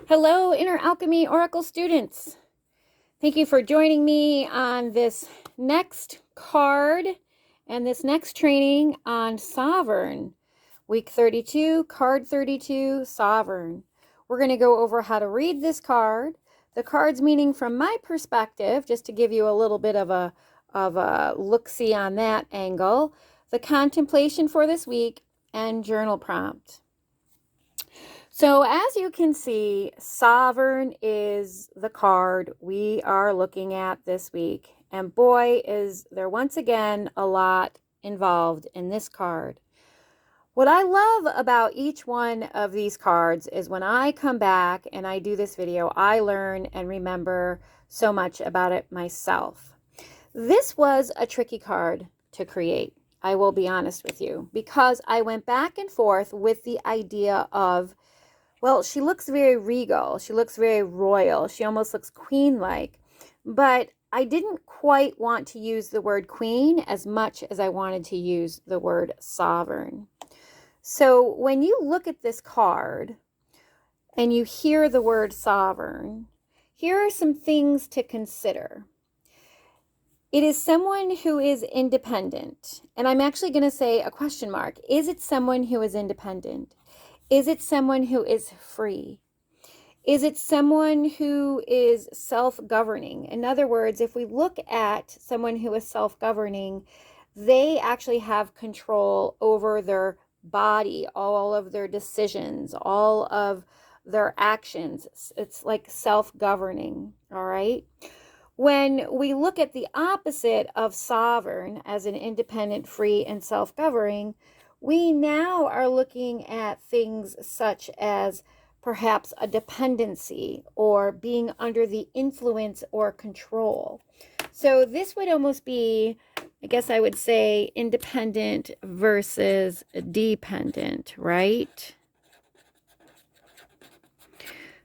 Hello, Inner Alchemy Oracle students. Thank you for joining me on this next card and this next training on Sovereign. Week 32, card 32, Sovereign. We're going to go over how to read this card, the card's meaning from my perspective, just to give you a little bit of a look-see on that angle, the contemplation for this week, and journal prompt. So as you can see, Sovereign is the card we are looking at this week. And boy, is there once again a lot involved in this card. What I love about each one of these cards is when I come back and I do this video, I learn and remember so much about it myself. This was a tricky card to create, I will be honest with you, because I went back and forth with the idea of, well, she looks very regal. She looks very royal. She almost looks queen-like. But I didn't quite want to use the word queen as much as I wanted to use the word sovereign. So when you look at this card and you hear the word sovereign, here are some things to consider. It is someone who is independent. And I'm actually going to say a question mark. Is it someone who is independent? Is it someone who is free? Is it someone who is self-governing? In other words, if we look at someone who is self-governing, they actually have control over their body, all of their decisions, all of their actions. It's like self-governing, all right? When we look at the opposite of sovereign as an independent, free, and self-governing, we now are looking at things such as perhaps a dependency or being under the influence or control. So this would almost be, I guess I would say, independent versus dependent, right?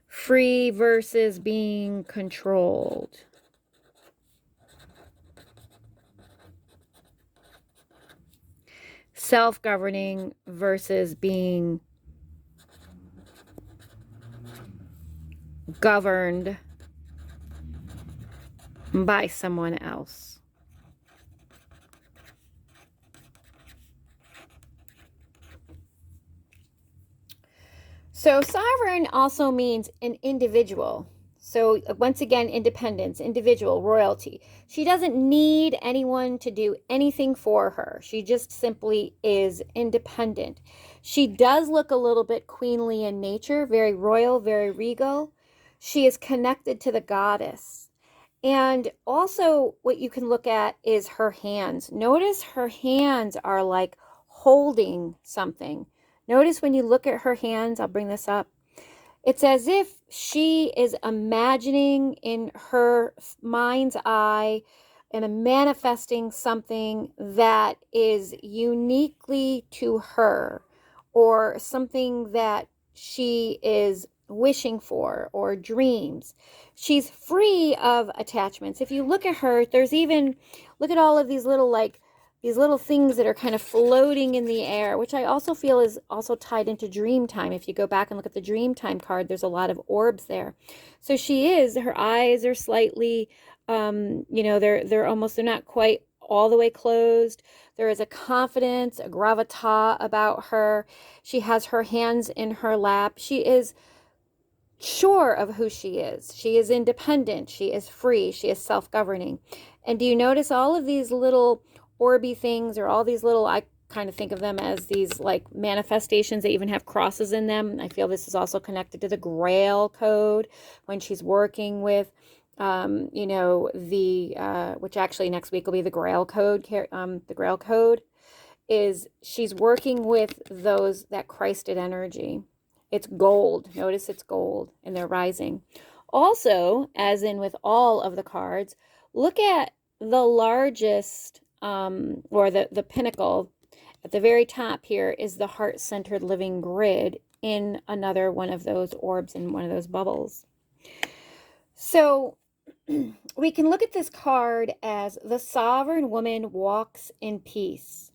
Free versus being controlled. Self-governing versus being governed by someone else. So sovereign also means an individual. So once again, independence, individual, royalty. She doesn't need anyone to do anything for her. She just simply is independent. She does look a little bit queenly in nature, very royal, very regal. She is connected to the goddess. And also what you can look at is her hands. Notice her hands are like holding something. Notice when you look at her hands, I'll bring this up. It's as if she is imagining in her mind's eye and manifesting something that is uniquely to her, or something that she is wishing for or dreams. She's free of attachments. If you look at her, there's even, look at all of these little things that are kind of floating in the air, which I also feel is also tied into dream time. If you go back and look at the dream time card, there's a lot of orbs there. So her eyes are slightly, they're not quite all the way closed. There is a confidence, a gravitas about her. She has her hands in her lap. She is sure of who she is. She is independent. She is free. She is self-governing. And do you notice all of these little orby things, or all these little, I kind of think of them as these like manifestations. They even have crosses in them. I feel this is also connected to the Grail code when she's working with, which actually next week will be the Grail code. The Grail code is she's working with that Christed energy. It's gold. Notice it's gold, and they're rising. Also, as in with all of the cards, look at the largest, or the pinnacle at the very top here is the heart-centered living grid in another one of those orbs, in one of those bubbles. So we can look at this card as the sovereign woman walks in peace.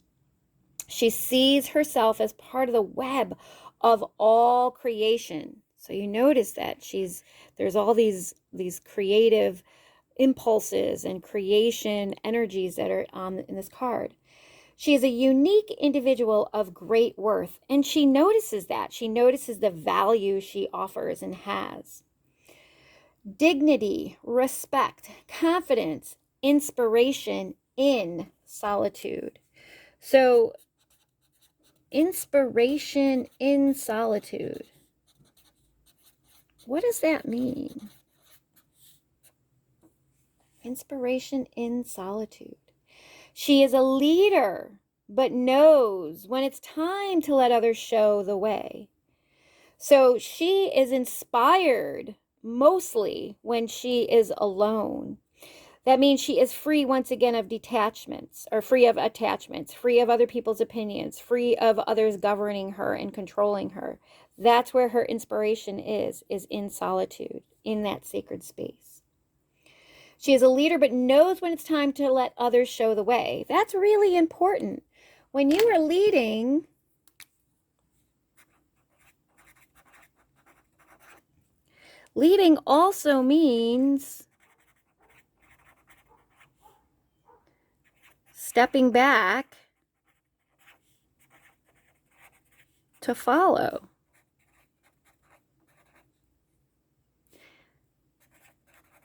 She sees herself as part of the web of all creation. So you notice that there's all these creative impulses and creation energies that are in this card. She is a unique individual of great worth, and she notices that. She notices the value she offers and has. Dignity, respect, confidence, inspiration in solitude. So, inspiration in solitude. What does that mean? Inspiration in solitude. She is a leader, but knows when it's time to let others show the way. So she is inspired mostly when she is alone. That means she is free once again of detachments, or free of attachments, free of other people's opinions, free of others governing her and controlling her. That's where her inspiration is in solitude, in that sacred space. She is a leader, but knows when it's time to let others show the way. That's really important. When you are leading, leading also means stepping back to follow.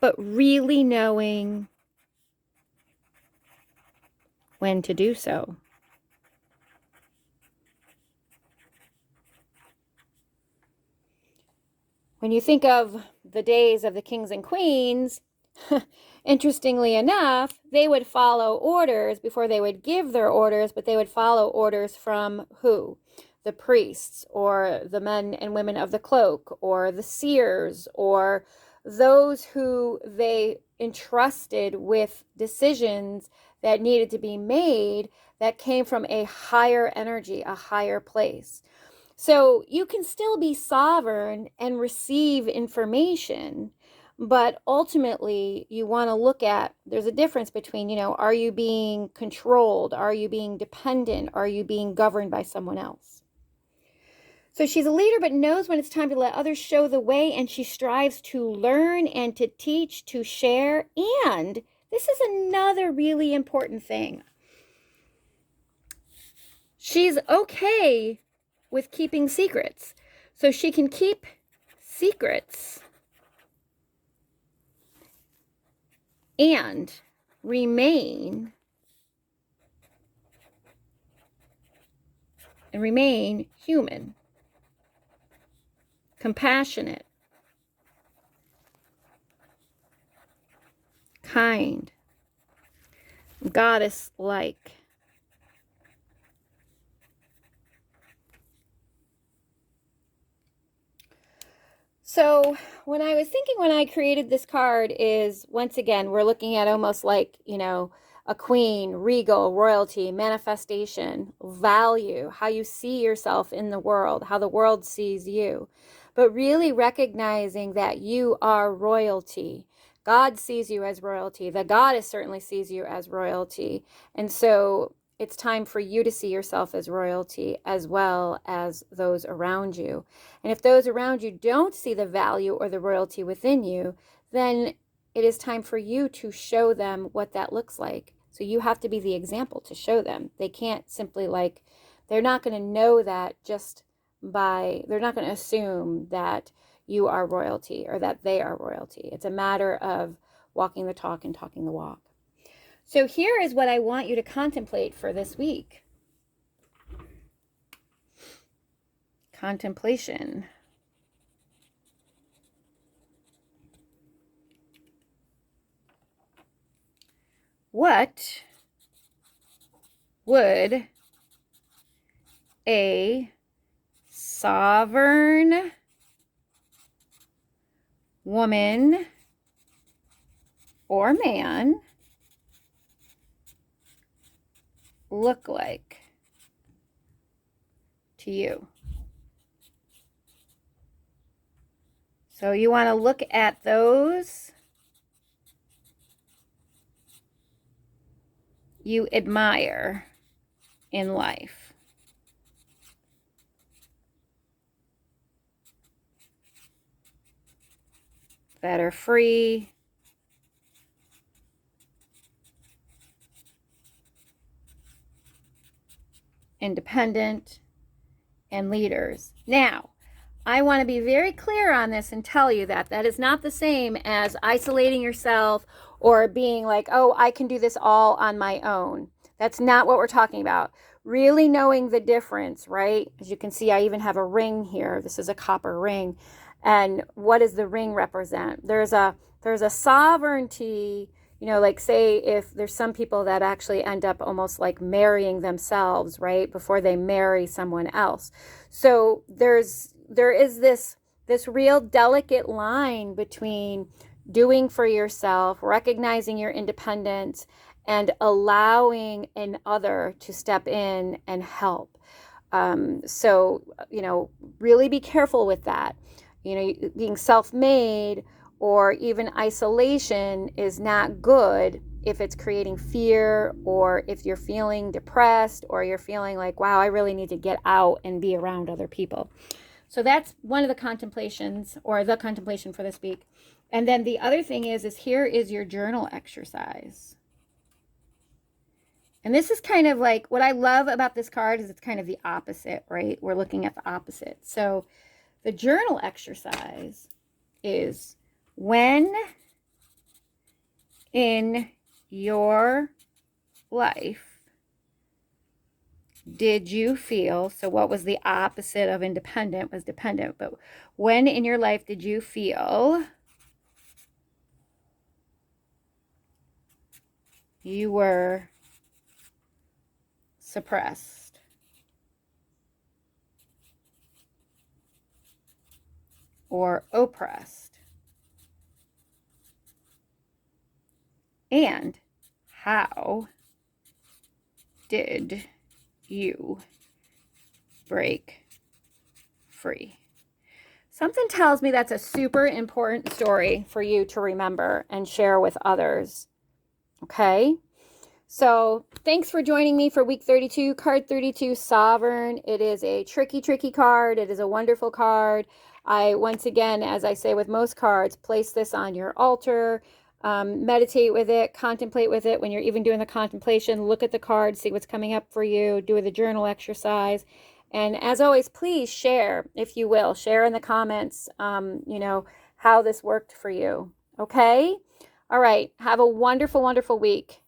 But really knowing when to do so. When you think of the days of the kings and queens, interestingly enough, they would follow orders before they would give their orders, but they would follow orders from who? The priests, or the men and women of the cloak, or the seers, or those who they entrusted with decisions that needed to be made that came from a higher energy, a higher place. So you can still be sovereign and receive information, but ultimately you want to look at, there's a difference between, are you being controlled? Are you being dependent? Are you being governed by someone else? So she's a leader, but knows when it's time to let others show the way, and she strives to learn and to teach, to share. And this is another really important thing. She's okay with keeping secrets. So she can keep secrets and remain human, compassionate, kind, goddess-like. So when I was thinking when I created this card is, once again, we're looking at almost like, a queen, regal, royalty, manifestation, value, how you see yourself in the world, how the world sees you. But really recognizing that you are royalty. God sees you as royalty. The goddess certainly sees you as royalty. And so it's time for you to see yourself as royalty as well as those around you. And if those around you don't see the value or the royalty within you, then it is time for you to show them what that looks like. So you have to be the example to show them. They can't simply they're not going to know that they're not going to assume that you are royalty or that they are royalty. It's a matter of walking the talk and talking the walk. So here is what I want you to contemplate for this week. Contemplation. What would a sovereign woman or man look like to you? So you want to look at those you admire in life. that are free, independent, and leaders. Now, I want to be very clear on this and tell you that that is not the same as isolating yourself or being like, oh, I can do this all on my own. That's not what we're talking about. Really knowing the difference, right? As you can see, I even have a ring here. This is a copper ring. And what does the ring represent? There's a sovereignty, you know, like say if there's some people that actually end up almost like marrying themselves, right, before they marry someone else. So there is this real delicate line between doing for yourself, recognizing your independence, and allowing an other to step in and help. So, you know, really be careful with that. You know, being self-made or even isolation is not good if it's creating fear, or if you're feeling depressed, or you're feeling like, wow, I really need to get out and be around other people. So that's one of the contemplations, or the contemplation for this week. And then the other thing is here is your journal exercise. And this is kind of like, what I love about this card is it's kind of the opposite, right? We're looking at the opposite. So the journal exercise is, when in your life did you feel, so what was the opposite of independent was dependent, but when in your life did you feel you were suppressed or oppressed? And how did you break free? Something tells me that's a super important story for you to remember and share with others. Okay? So thanks for joining me for week 32, card 32, Sovereign. It is a tricky card. It is a wonderful card. I, once again, as I say with most cards, place this on your altar. Meditate with it, contemplate with it. When you're even doing the contemplation, look at the card, see what's coming up for you, do the journal exercise. And as always, please share, if you will, share in the comments, you know, how this worked for you. Okay? All right. Have a wonderful, wonderful week.